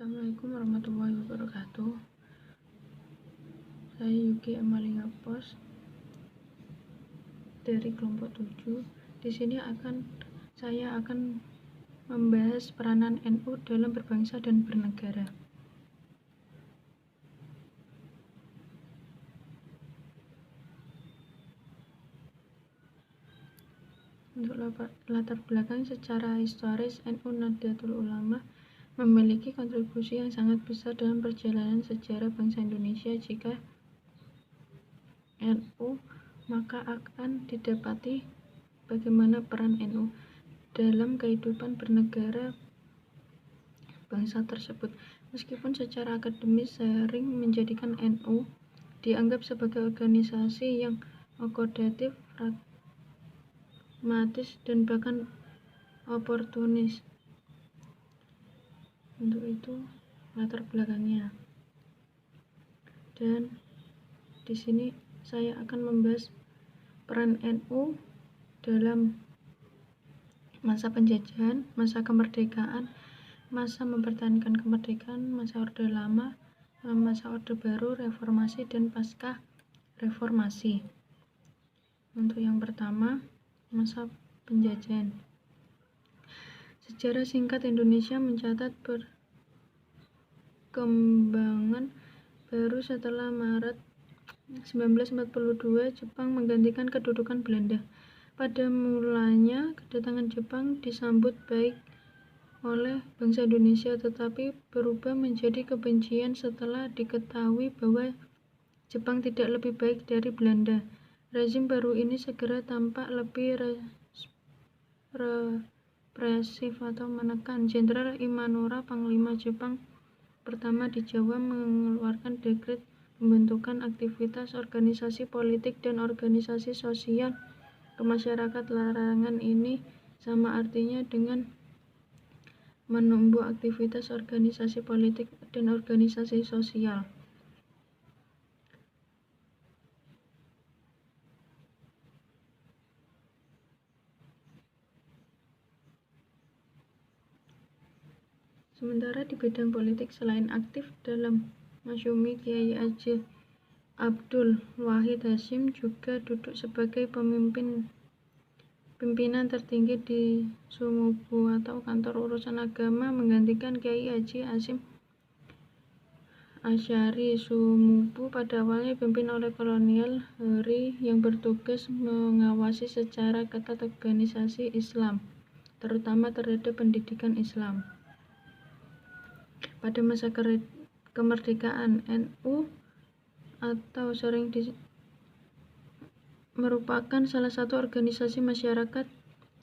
Assalamualaikum warahmatullahi wabarakatuh. Saya Yuki Amalia Pos dari kelompok 7. Di sini saya akan membahas peranan NU dalam berbangsa dan bernegara. Untuk latar belakang secara historis, NU Nahdlatul Ulama memiliki kontribusi yang sangat besar dalam perjalanan sejarah bangsa Indonesia. Jika NU, maka akan didapati bagaimana peran NU dalam kehidupan bernegara bangsa tersebut. Meskipun secara akademis sering menjadikan NU dianggap sebagai organisasi yang akomodatif, pragmatis, dan bahkan oportunis. Untuk itu latar belakangnya. Dan di sini saya akan membahas peran NU dalam masa penjajahan, masa kemerdekaan, masa mempertahankan kemerdekaan, masa Orde Lama, masa Orde Baru, reformasi, dan pasca reformasi. Untuk yang pertama, masa penjajahan. Sejarah singkat Indonesia mencatat perkembangan baru setelah Maret 1942 Jepang menggantikan kedudukan Belanda. Pada mulanya, kedatangan Jepang disambut baik oleh bangsa Indonesia, tetapi berubah menjadi kebencian setelah diketahui bahwa Jepang tidak lebih baik dari Belanda. Rezim baru ini segera tampak lebih represif atau menekan. Jenderal Imamura, Panglima Jepang pertama di Jawa, mengeluarkan dekret pembentukan aktivitas organisasi politik dan organisasi sosial ke masyarakat. Larangan ini sama artinya dengan menumbuh aktivitas organisasi politik dan organisasi sosial. Sementara di bidang politik, selain aktif dalam Masyumi, Kiai Haji Abdul Wahid Hasyim juga duduk sebagai pimpinan tertinggi di Sumubu atau Kantor Urusan Agama, menggantikan Kiai Haji Hasyim Asy'ari. Sumubu pada awalnya dipimpin oleh Kolonel Heri yang bertugas mengawasi secara ketat organisasi Islam, terutama terhadap pendidikan Islam. Pada masa kemerdekaan, NU atau sering merupakan salah satu organisasi masyarakat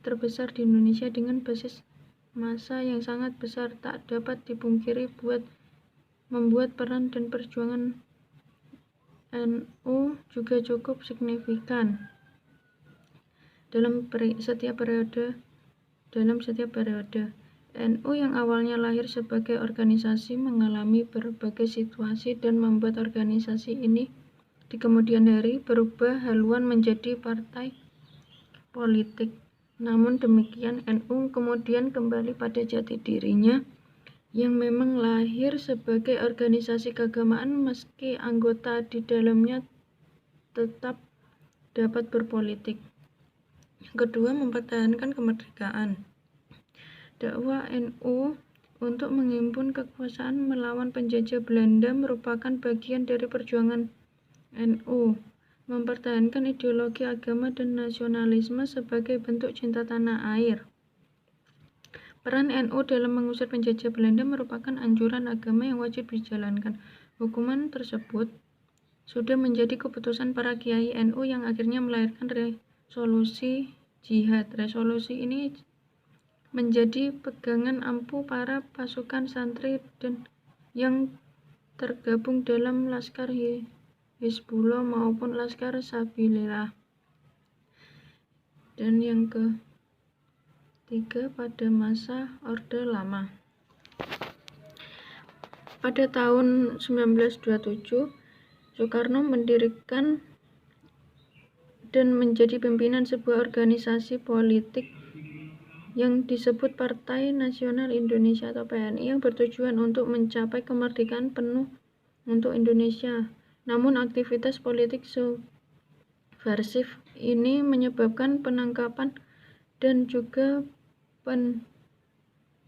terbesar di Indonesia dengan basis massa yang sangat besar. Tak dapat dipungkiri membuat peran dan perjuangan NU juga cukup signifikan dalam setiap periode. NU yang awalnya lahir sebagai organisasi mengalami berbagai situasi dan membuat organisasi ini di kemudian hari berubah haluan menjadi partai politik. Namun demikian, NU kemudian kembali pada jati dirinya yang memang lahir sebagai organisasi keagamaan, meski anggota di dalamnya tetap dapat berpolitik. Kedua, mempertahankan kemerdekaan. Dakwah NU untuk menghimpun kekuasaan melawan penjajah Belanda merupakan bagian dari perjuangan NU mempertahankan ideologi agama dan nasionalisme sebagai bentuk cinta tanah air. Peran NU dalam mengusir penjajah Belanda merupakan anjuran agama yang wajib dijalankan. Hukuman tersebut sudah menjadi keputusan para kiai NU yang akhirnya melahirkan resolusi jihad. Resolusi ini menjadi pegangan ampuh para pasukan santri dan yang tergabung dalam Laskar Hizbullah maupun Laskar Sabilillah. Dan yang ketiga, pada masa Orde Lama. Pada tahun 1927, Soekarno mendirikan dan menjadi pimpinan sebuah organisasi politik yang disebut Partai Nasional Indonesia atau PNI yang bertujuan untuk mencapai kemerdekaan penuh untuk Indonesia. Namun aktivitas politik subversif ini menyebabkan penangkapan dan juga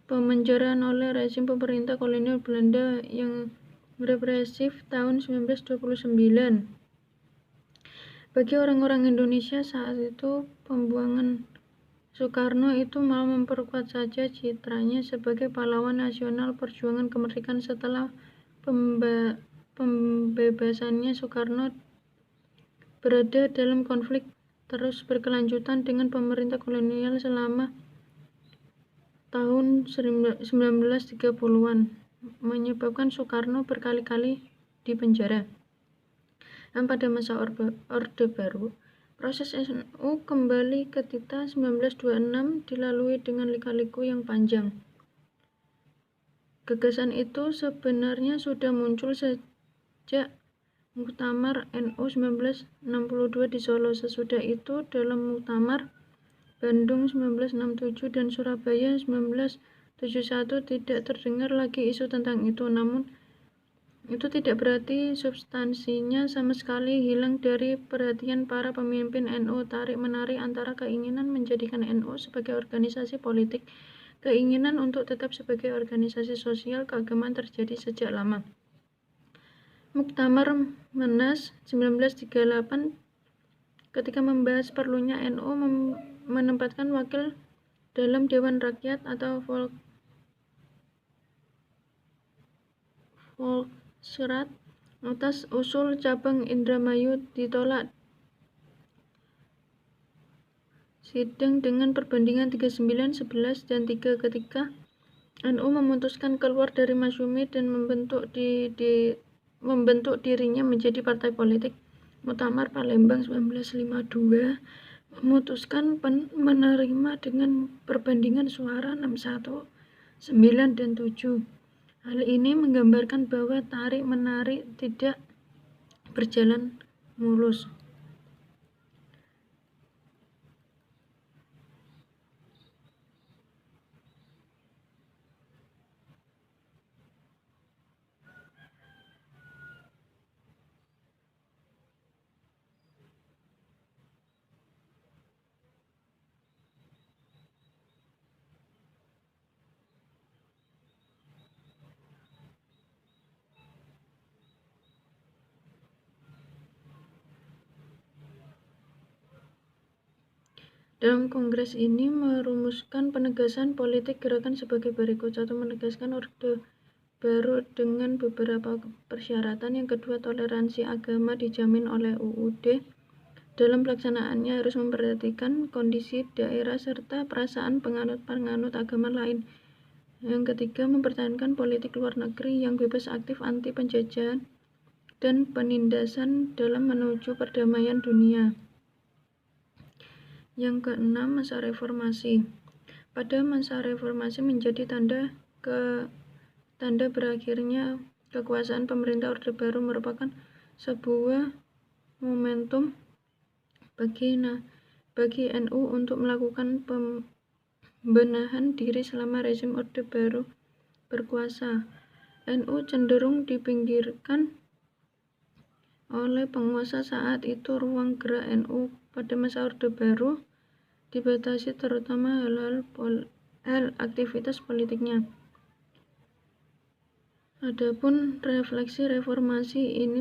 pemenjaraan oleh rezim pemerintah kolonial Belanda yang represif tahun 1929. Bagi orang-orang Indonesia saat itu, pembuangan Soekarno itu malah memperkuat saja citranya sebagai pahlawan nasional perjuangan kemerdekaan. Setelah pembebasannya, Soekarno berada dalam konflik terus berkelanjutan dengan pemerintah kolonial selama tahun 1930-an, menyebabkan Soekarno berkali-kali dipenjara. Dan pada masa Orde Baru, proses NU kembali ke Tita 1926 dilalui dengan lika-liku yang panjang. Gagasan itu sebenarnya sudah muncul sejak Muktamar NU 1962 di Solo. Sesudah itu dalam Muktamar Bandung 1967 dan Surabaya 1971 tidak terdengar lagi isu tentang itu. Namun itu tidak berarti substansinya sama sekali hilang dari perhatian para pemimpin NU. Tarik-menarik antara keinginan menjadikan NU sebagai organisasi politik, keinginan untuk tetap sebagai organisasi sosial keagamaan terjadi sejak lama. Muktamar Menas 1938 ketika membahas perlunya NU menempatkan wakil dalam Dewan Rakyat atau Volksrat atas usul cabang Indramayu ditolak sidang dengan perbandingan 39-11 dan 3 ketika NU memutuskan keluar dari Masyumi dan membentuk dirinya menjadi partai politik. Muktamar Palembang 1952 memutuskan menerima dengan perbandingan suara 61, 9, dan 7. Hal ini menggambarkan bahwa tarik-menarik tidak berjalan mulus. Dalam kongres ini merumuskan penegasan politik gerakan sebagai berikut. 1. Menegaskan Orde Baru dengan beberapa persyaratan. Yang kedua, toleransi agama dijamin oleh UUD. Dalam pelaksanaannya harus memperhatikan kondisi daerah serta perasaan penganut-penganut agama lain. Yang ketiga, mempertahankan politik luar negeri yang bebas aktif anti penjajahan dan penindasan dalam menuju perdamaian dunia. Yang keenam, masa reformasi. Pada masa reformasi menjadi tanda berakhirnya kekuasaan pemerintah Orde Baru merupakan sebuah momentum bagi NU untuk melakukan pembenahan diri selama rezim Orde Baru berkuasa. NU cenderung dipinggirkan oleh penguasa saat itu. Ruang gerak NU pada masa Orde Baru dibatasi terutama hal aktivitas politiknya. Adapun refleksi reformasi ini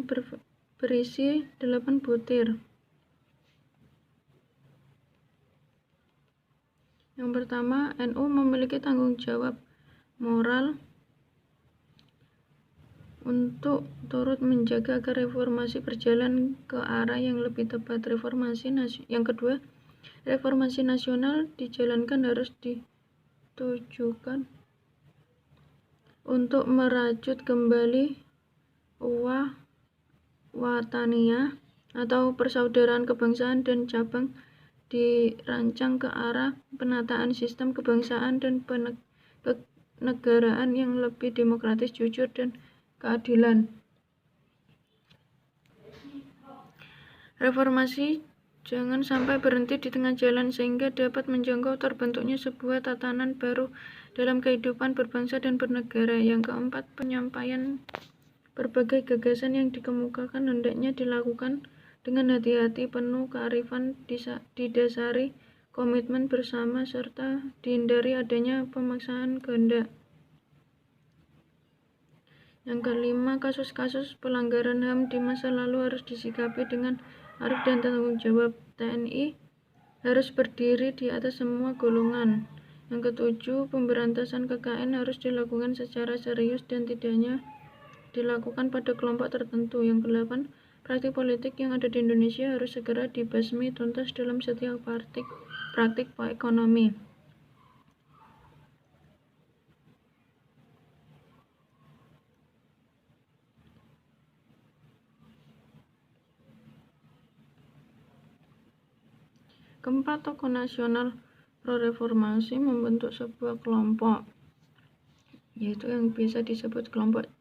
berisi 8 butir. Yang pertama, NU memiliki tanggung jawab moral untuk turut menjaga agar reformasi berjalan ke arah yang lebih tepat. Yang kedua, reformasi nasional dijalankan harus ditujukan untuk merajut kembali uwah wataniyah atau persaudaraan kebangsaan dan cabang dirancang ke arah penataan sistem kebangsaan dan penegaraan yang lebih demokratis, jujur, dan keadilan. Reformasi Jangan sampai berhenti di tengah jalan sehingga dapat menjangkau terbentuknya sebuah tatanan baru dalam kehidupan berbangsa dan bernegara. Yang keempat, penyampaian berbagai gagasan yang dikemukakan hendaknya dilakukan dengan hati-hati, penuh kearifan, didasari komitmen bersama, serta dihindari adanya pemaksaan kehendak. Yang kelima, kasus-kasus pelanggaran HAM di masa lalu harus disikapi dengan arif dan tanggung jawab. TNI harus berdiri di atas semua golongan. Yang ketujuh, pemberantasan KKN harus dilakukan secara serius dan tidak hanya dilakukan pada kelompok tertentu. Yang kedelapan, praktik politik yang ada di Indonesia harus segera dibasmi tuntas dalam setiap praktik ekonomi. Keempat, tokoh nasional pro-reformasi membentuk sebuah kelompok, yaitu yang biasa disebut kelompok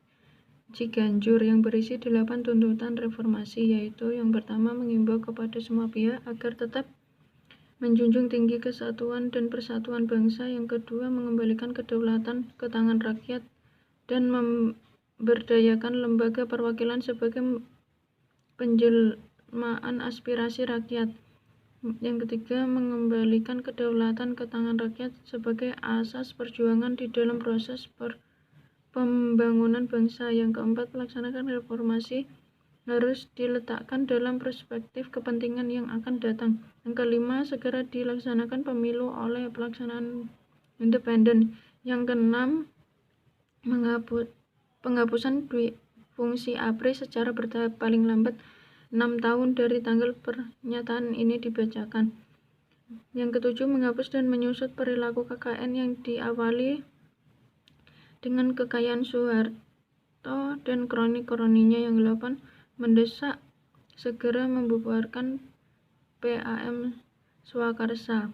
Ciganjur, yang berisi 8 tuntutan reformasi, yaitu yang pertama, mengimbau kepada semua pihak agar tetap menjunjung tinggi kesatuan dan persatuan bangsa. Yang kedua, mengembalikan kedaulatan ke tangan rakyat dan memberdayakan lembaga perwakilan sebagai penjelmaan aspirasi rakyat. Yang ketiga, mengembalikan kedaulatan ke tangan rakyat sebagai asas perjuangan di dalam proses pembangunan bangsa. Yang keempat, melaksanakan reformasi harus diletakkan dalam perspektif kepentingan yang akan datang. Yang kelima, segera dilaksanakan pemilu oleh pelaksanaan independen. Yang keenam, penghapusan fungsi APRI secara bertahap, paling lambat 6 tahun dari tanggal pernyataan ini dibacakan. Yang ketujuh, menghapus dan menyusut perilaku KKN yang diawali dengan kekayaan Soeharto dan kroni-kroninya. Yang delapan, mendesak segera membubarkan PAM Swakarsa.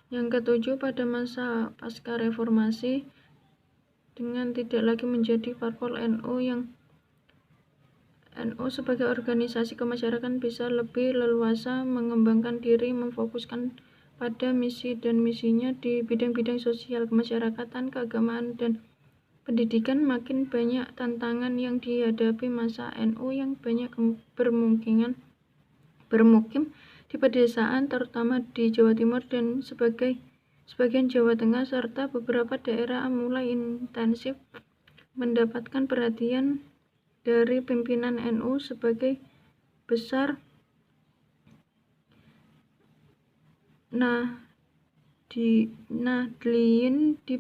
Yang ketujuh, pada masa pasca reformasi dengan tidak lagi menjadi parpol NU, yang NU sebagai organisasi kemasyarakatan bisa lebih leluasa mengembangkan diri, memfokuskan pada misi dan misinya di bidang-bidang sosial, kemasyarakatan, keagamaan, dan pendidikan. Makin banyak tantangan yang dihadapi masa NU yang banyak bermukim di pedesaan, terutama di Jawa Timur dan sebagian Jawa Tengah, serta beberapa daerah mulai intensif mendapatkan perhatian dari pimpinan NU sebagai besar. Nahdliyin di